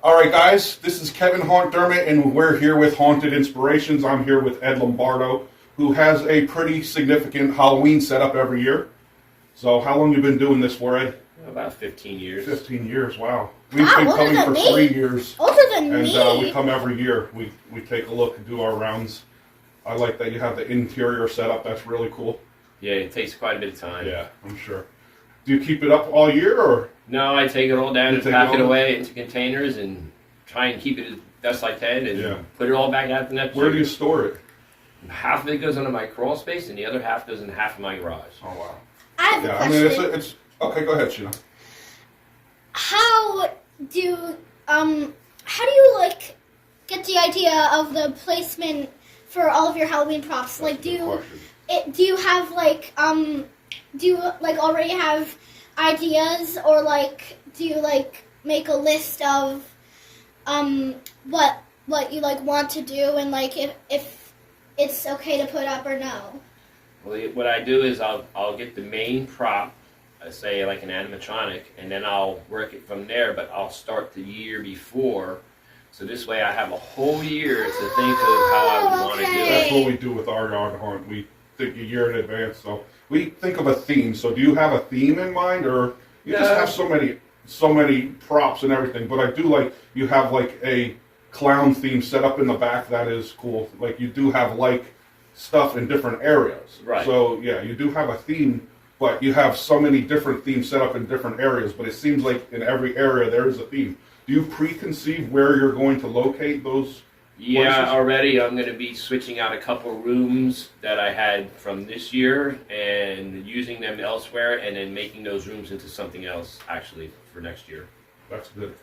All right, guys, this is Kevin Haunt Dermott, and we're here with Haunted Inspirations. I'm here with Ed Lombardo, who has a pretty significant Halloween setup every year. So how long have you been doing this for, Ed? About 15 years. 15 years, wow. We've Wow, been older coming than for me. 3 years. Older than And me. we come every year. We take a look and do our rounds. I like that you have the interior setup. That's really cool. Yeah, it takes quite a bit of time. Yeah, I'm sure. Do you keep it up all year, or? No, I take it all down You and take pack it it all- away into containers and try and keep it as best I can and Yeah. put it all back out the next Where year. do you store it? Half of it goes into my crawl space and the other half goes in half of my garage. Oh, wow. I have a Yeah, I question. mean, it's okay, go ahead, Sheena. How do you like get the idea of the placement for all of your Halloween props? Like, That's a good question. do you have like do you like already have ideas, or like do you like make a list of what you like want to do, and like if it's okay to put up or no? Well, what I do is I'll get the main prop, say like an animatronic, and then I'll work it from there, but I'll start the year before. So this way I have a whole year to think of how I would want to do Okay. it. That's what we do with our yard hunt. We think a year in advance. So we think of a theme. So do you have a theme in mind, or you just No. have so many props and everything? But I do like you have like a clown theme set up in the back. That is cool. Like you do have like stuff in different areas. Right. So yeah, you do have a theme, but you have so many different themes set up in different areas. But it seems like in every area there is a theme. Do you preconceive where you're going to locate those? Yeah, places? already I'm going to be switching out a couple rooms that I had from this year and using them elsewhere, and then making those rooms into something else actually for next year. That's good.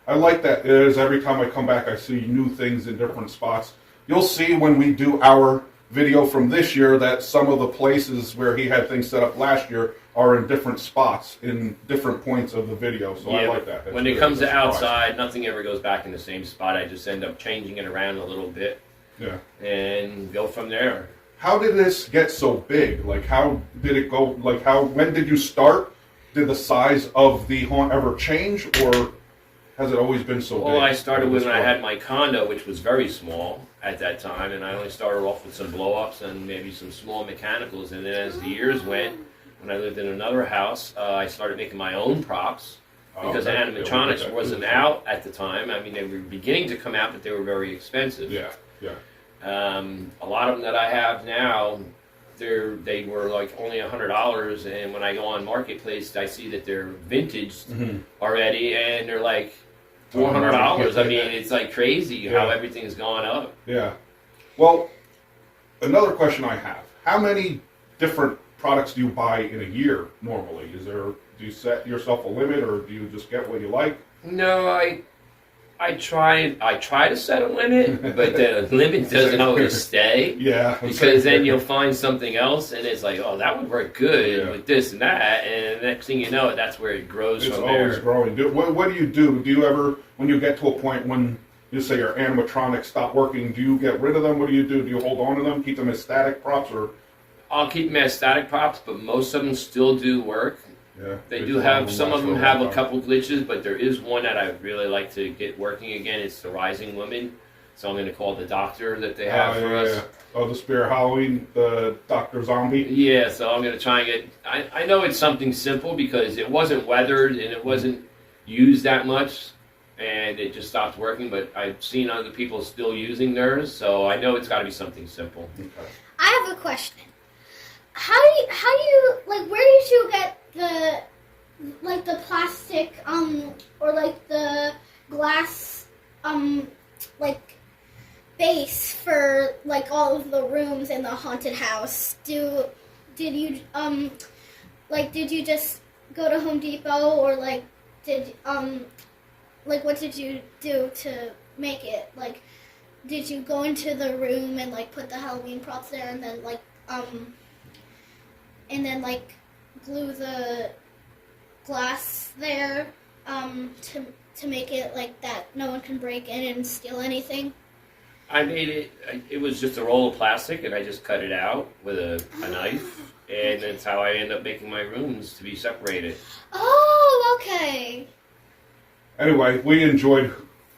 I like that. It is every time I come back, I see new things in different spots. You'll see when we do our video from this year that some of the places where he had things set up last year are in different spots in different points of the video. So I like that. That's when it good. comes to It's a surprise. outside, nothing ever goes back in the same spot. I just end up changing it around a little bit Yeah. and go from there. How did this get so big? Like, how did it go? Like, when did you start? Did the size of the haunt ever change, or has it always been so big? Well, I started when I This had my condo, which was very small at that time, and I only started off with some blow-ups and maybe some small mechanicals. And then as the years went, when I lived in another house, I started making my own props because Okay. animatronics Yeah, wasn't out at the time. I mean, they were beginning to come out, but they were very expensive. Yeah, yeah. A lot of them that I have now, they were like only $100, and when I go on Marketplace, I see that they're vintage already, and they're like $400. I mean, it's like crazy how Yeah. everything's gone up. Yeah. Well, another question I have: how many different products do you buy in a year normally? Do you set yourself a limit, or do you just get what you like? No, I try to set a limit, but the limit doesn't always stay. Yeah. Because then you'll find something else, and it's like, oh, that would work good Yeah. with this and that, and the next thing you know, that's where it grows It's from always there. growing. What do you do? Do you ever, when you get to a point when you say your animatronics stop working, do you get rid of them? What do? Do you hold on to them, keep them as static props, or? I'll keep them as static props, but most of them still do work. Yeah. They do have, some of them have a couple glitches, but there is one that I really like to get working again. It's the Rising Woman. So I'm going to call the doctor that they have for us. Yeah. Oh, the Spirit Halloween, the Dr. Zombie. Yeah, so I'm going to try and get... I know it's something simple because it wasn't weathered and it wasn't used that much, and it just stopped working, but I've seen other people still using theirs, so I know it's got to be something simple. Okay. I have a question. How do you like? Where did you get the plastic or like the glass like base for like all of the rooms in the haunted house? Did you just go to Home Depot, or like what did you do to make it? Like, did you go into the room and like put the Halloween props there, and then glue the glass there to make it like that no one can break in and steal anything? I made it, it was just a roll of plastic, and I just cut it out with a knife, and that's how I end up making my rooms to be separated. Oh, okay. Anyway, we enjoyed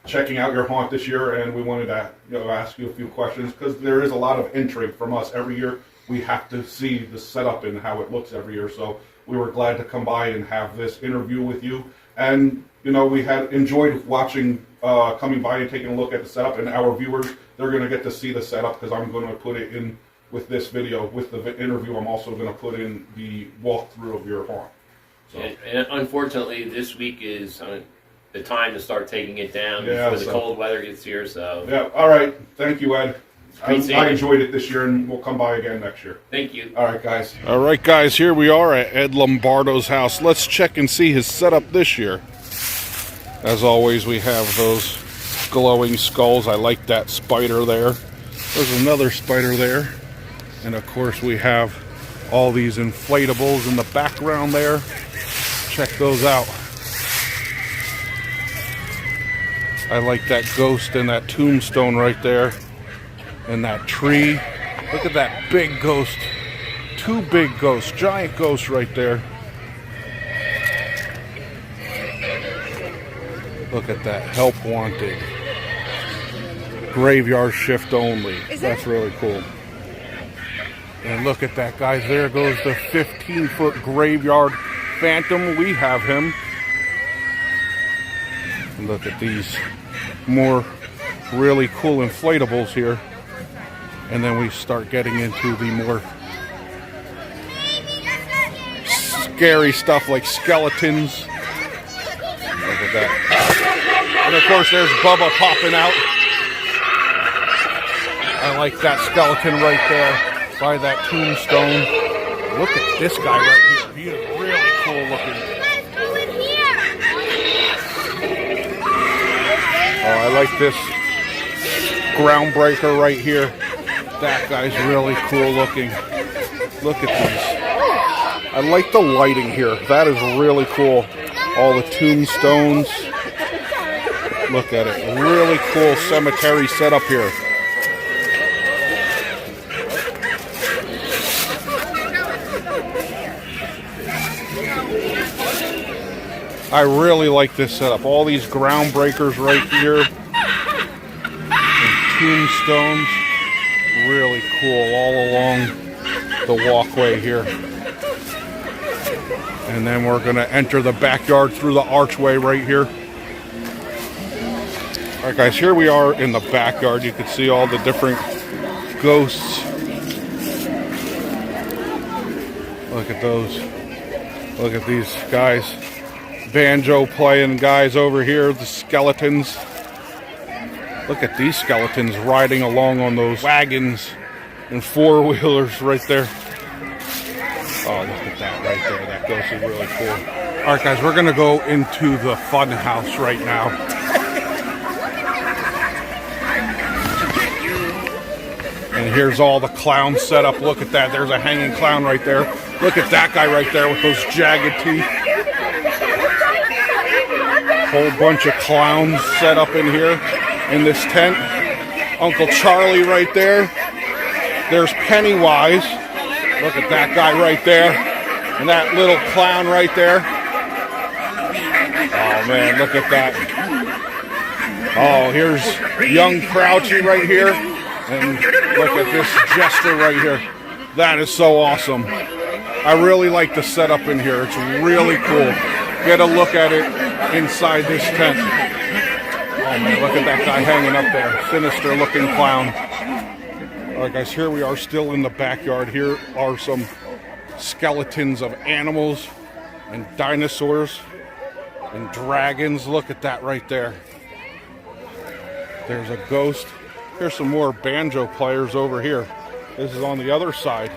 checking out your haunt this year, and we wanted to ask you a few questions because there is a lot of intrigue from us every year. We have to see the setup and how it looks every year, so we were glad to come by and have this interview with you. And we had enjoyed watching, coming by and taking a look at the setup, and our viewers, they're going to get to see the setup because I'm going to put it in with this video. With the interview, I'm also going to put in the walkthrough of your haunt. So. And unfortunately, this week is the time to start taking it down before the cold weather gets here. So yeah, all right. Thank you, Ed. I enjoyed it this year, and we'll come by again next year. Thank you. All right, guys. All right, guys. Here we are at Ed Lombardo's house. Let's check and see his setup this year. As always, we have those glowing skulls. I like that spider there. There's another spider there, and of course, we have all these inflatables in the background there. Check those out. I like that ghost and that tombstone right there. And that tree. Look at that big ghost. Two big ghosts. Giant ghosts right there. Look at that. Help wanted. Graveyard shift only. That's really cool. And look at that, guys. There goes the 15-foot graveyard phantom. We have him. And look at these more really cool inflatables here. And then we start getting into the more scary stuff like skeletons. Look at that. And of course there's Bubba popping out. I like that skeleton right there by that tombstone. Look at this guy right here. He is really cool looking. Oh, I like this groundbreaker right here. That guy's really cool looking. Look at these. I like the lighting here. That is really cool. All the tombstones. Look at it. Really cool cemetery setup here. I really like this setup. All these groundbreakers right here. And tombstones. Really cool all along the walkway here. And then we're going to enter the backyard through the archway right here. All right, guys, here we are in the backyard. You can see all the different ghosts. Look at those. Look at these guys. Banjo playing guys over here, the skeletons. Look at these skeletons riding along on those wagons and four-wheelers right there. Oh, look at that right there. That ghost is really cool. All right, guys, we're going to go into the fun house right now. And here's all the clowns set up. Look at that. There's a hanging clown right there. Look at that guy right there with those jagged teeth. Whole bunch of clowns set up in here. In this tent. Uncle Charlie right there. There's Pennywise. Look at that guy right there. And that little clown right there. Oh man, look at that. Oh, here's young Crouchy right here. And look at this jester right here. That is so awesome. I really like the setup in here. It's really cool. Get a look at it inside this tent. Oh man, look at that guy hanging up there. Sinister looking clown. Alright guys, here we are still in the backyard. Here are some skeletons of animals and dinosaurs and dragons. Look at that right there. There's a ghost. Here's some more banjo players over here. This is on the other side.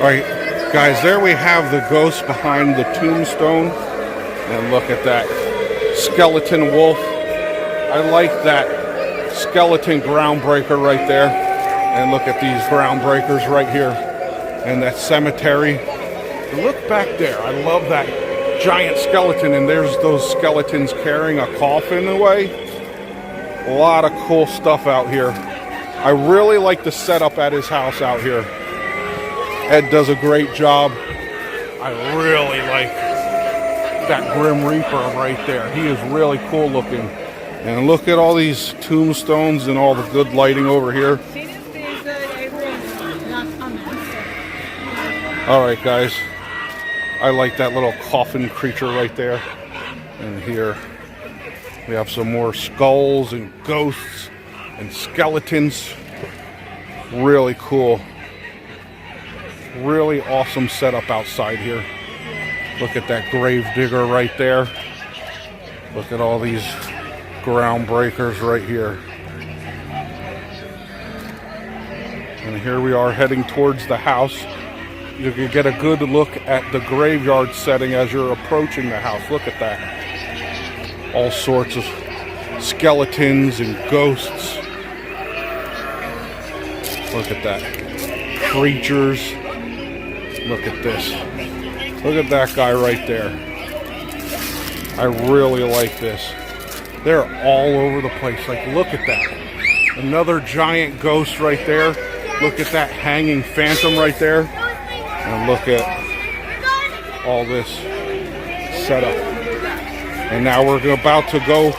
Alright guys, there we have the ghost behind the tombstone. And look at that skeleton wolf. I like that skeleton groundbreaker right there. And look at these groundbreakers right here. And that cemetery. And look back there. I love that giant skeleton. And there's those skeletons carrying a coffin away. A lot of cool stuff out here. I really like the setup at his house out here. Ed does a great job. I really like that Grim Reaper right there. He is really cool looking. And look at all these tombstones and all the good lighting over here. Alright guys, I like that little coffin creature right there. And here we have some more skulls and ghosts and skeletons. Really cool. Really awesome setup outside here. Look at that grave digger right there. Look at all these ground breakers right here. And here we are heading towards the house. You can get a good look at the graveyard setting as you're approaching the house. Look at that. All sorts of skeletons and ghosts. Look at that. Creatures. Look at this. Look at that guy right there. I really like this. They're all over the place. Like, look at that. Another giant ghost right there. Look at that hanging phantom right there. And look at all this setup. And now we're about to go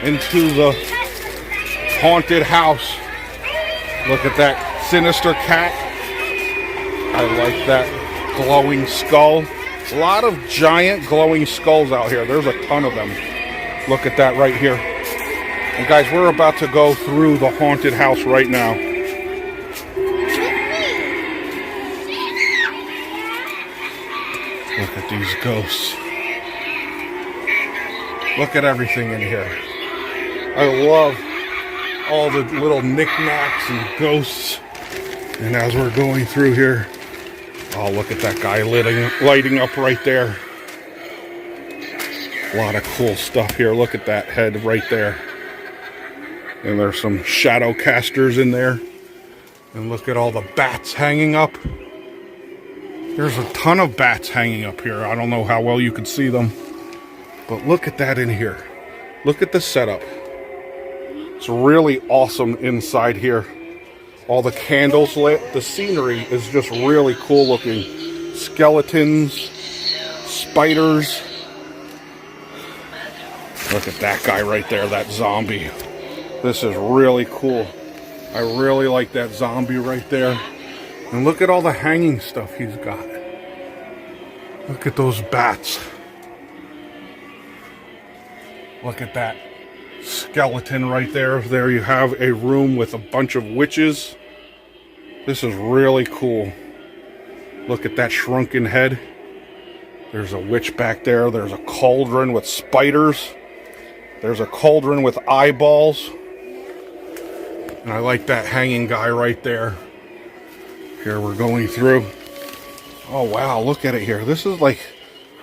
into the haunted house. Look at that sinister cat. I like that glowing skull. A lot of giant glowing skulls out here. There's a ton of them. Look at that right here. And guys, we're about to go through the haunted house right now. Look at these ghosts. Look at everything in here. I love all the little knickknacks and ghosts. And as we're going through here, oh, look at that guy lighting up right there. A lot of cool stuff here. Look at that head right there. And there's some shadow casters in there. And look at all the bats hanging up. There's a ton of bats hanging up here. I don't know how well you can see them. But look at that in here. Look at the setup. It's really awesome inside here. All the candles lit. The scenery is just really cool looking. Skeletons, spiders. Look at that guy right there, that zombie. This is really cool. I really like that zombie right there. And look at all the hanging stuff he's got. Look at those bats. Look at that skeleton right there. There you have a room with a bunch of witches. This is really cool. Look at that shrunken head. There's a witch back there. There's a cauldron with spiders. There's a cauldron with eyeballs. And I like that hanging guy right there. Here we're going through. Oh wow, look at it here. This is like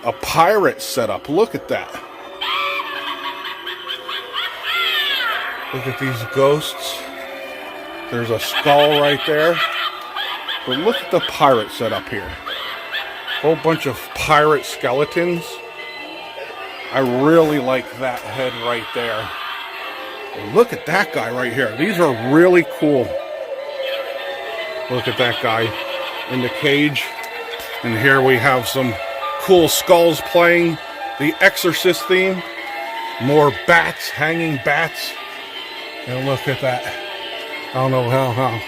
a pirate setup. Look at that. Look at these ghosts. There's a skull right there. But look at the pirate setup here. Whole bunch of pirate skeletons. I really like that head right there. And look at that guy right here. These are really cool. Look at that guy in the cage. And here we have some cool skulls playing the Exorcist theme. More bats, hanging bats. And look at that. I don't know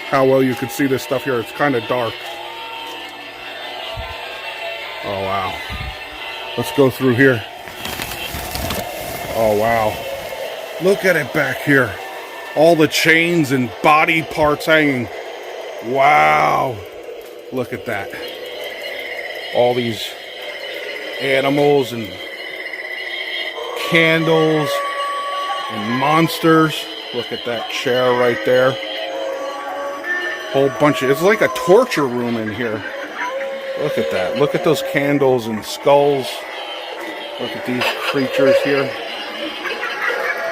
how well you can see this stuff here. It's kind of dark. Oh, wow. Let's go through here. Oh, wow. Look at it back here. All the chains and body parts hanging. Wow. Look at that. All these animals and candles and monsters. Look at that chair right there. Whole bunch of, it's like a torture room in here. Look at that. Look at those candles and skulls. Look at these creatures here.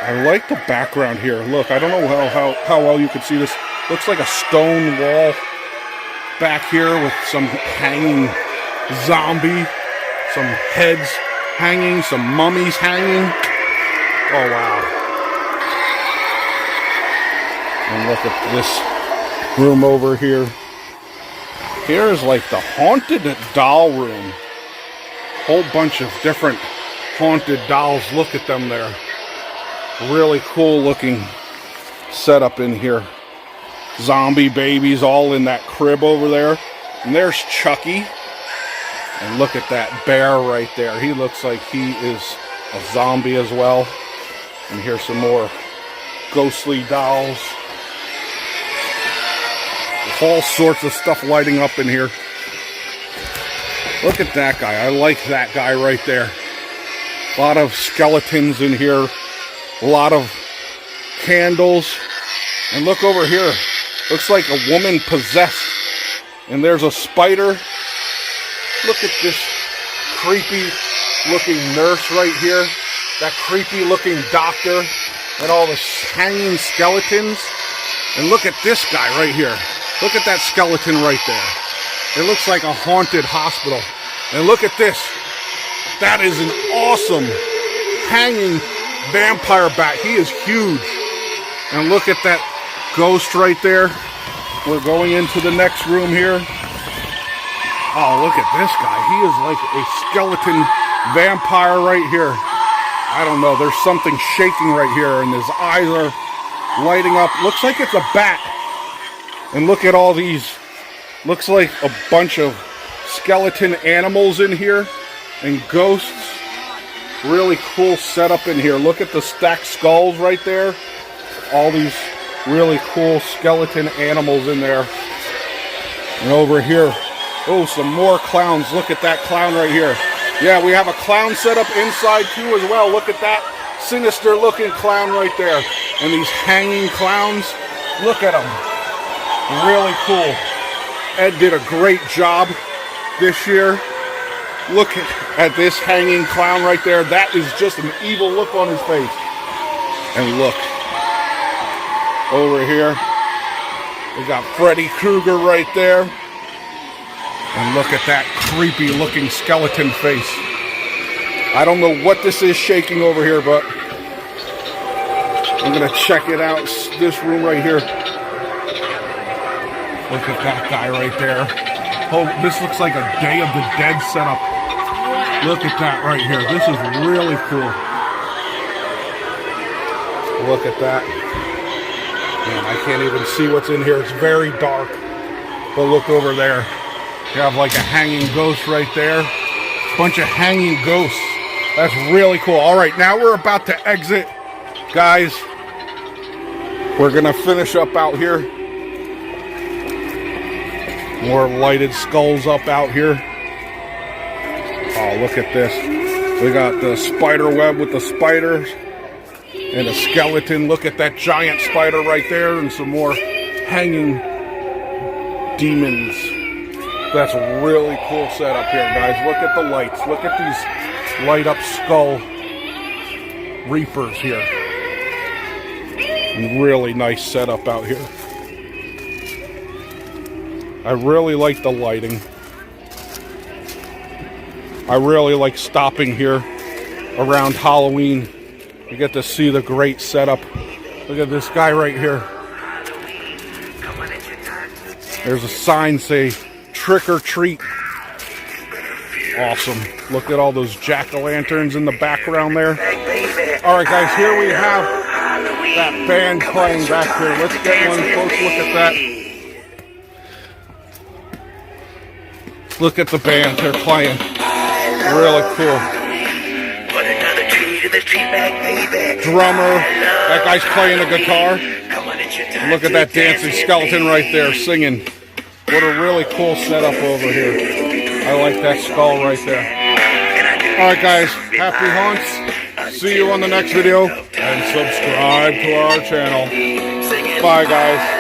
I like the background here. Look, I don't know how well you can see this. Looks like a stone wall back here with some hanging zombie, some heads hanging, some mummies hanging. Oh, wow. And look at this room over here. Here is like the haunted doll room. Whole bunch of different haunted dolls. Look at them there. Really cool looking setup in here. Zombie babies all in that crib over there. And there's Chucky. And look at that bear right there. He looks like he is a zombie as well. And here's some more ghostly dolls. There's all sorts of stuff lighting up in here. Look at that guy. I like that guy right there. A lot of skeletons in here. A lot of candles. And look over here. Looks like a woman possessed. And there's a spider. Look at this creepy looking nurse right here. That creepy looking doctor. And all the hanging skeletons. And look at this guy right here. Look at that skeleton right there. It looks like a haunted hospital. And look at this. That is an awesome hanging vampire bat. He is huge. And look at that ghost right there. We're going into the next room here. Oh, look at this guy. He is like a skeleton vampire right here. I don't know. There's something shaking right here, and his eyes are lighting up. Looks like it's a bat. And look at all these. Looks like a bunch of skeleton animals in here and ghosts. Really cool setup in here. Look at the stacked skulls right there. All these really cool skeleton animals in there. And over here, oh, some more clowns. Look at that clown right here. Yeah, we have a clown setup inside too as well. Look at that sinister looking clown right there. And these hanging clowns. Look at them. Really cool. Ed did a great job this year. Look at this hanging clown right there. That is just an evil look on his face. And look. Over here, we got Freddy Krueger right there. And look at that creepy looking skeleton face. I don't know what this is shaking over here, but I'm going to check it out. This room right here. Look at that guy right there. Oh, this looks like a Day of the Dead setup. Look at that right here. This is really cool. Look at that. Man, I can't even see what's in here. It's very dark. But look over there. You have like a hanging ghost right there. Bunch of hanging ghosts. That's really cool. All right, now we're about to exit. Guys, we're going to finish up out here. More lighted skulls up out here. Oh, look at this. We got the spider web with the spiders. And a skeleton. Look at that giant spider right there. And some more hanging demons. That's a really cool setup here, guys. Look at the lights. Look at these light up skull reapers here. And really nice setup out here. I really like the lighting. I really like stopping here around Halloween. You get to see the great setup. Look at this guy right here. There's a sign say trick or treat. Awesome. Look at all those jack-o'-lanterns in the background there. Alright guys, here we have that band playing back here. Let's get one close look at that. Look at the band they're playing. Really cool. Drummer. That guy's playing a guitar. Look at that dancing skeleton right there singing. What a really cool setup over here. I like that skull right there. Alright guys, happy haunts. See you on the next video. And subscribe to our channel. Bye guys.